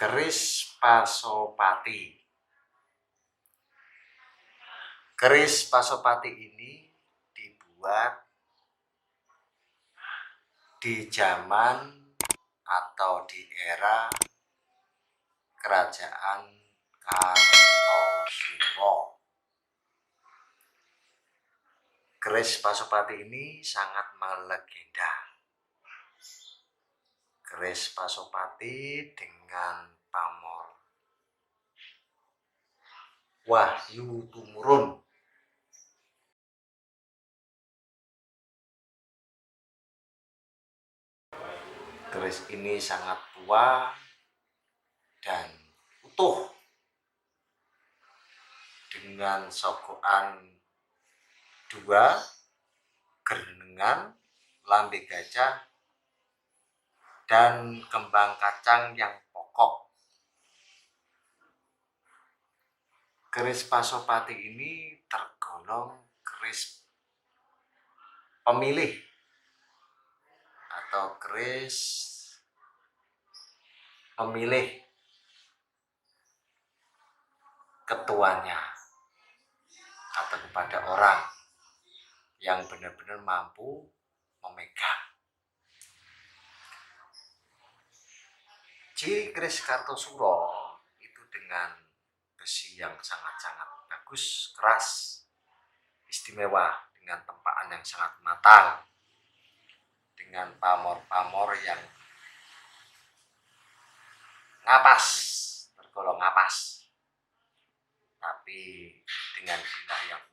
Keris Pasopati. Keris Pasopati ini dibuat di zaman atau di era Kerajaan Kartosuro. Keris Pasopati ini sangat melegenda. Keris Pasopati dengan pamor Wahyu Tumurun. Keris ini sangat tua dan utuh dengan sogokan 2 gerenengan, lambe gajah, dan kembang kacang yang pokok. Keris Pasopati ini tergolong keris pemilih atau keris memilih ketuanya atau kepada orang yang benar-benar mampu memegang. Ciri keris Kartosuro itu dengan besi yang sangat-sangat bagus, keras, istimewa, dengan tempaan yang sangat matang, dengan pamor-pamor yang ngapas, tergolong ngapas, tapi dengan gila yang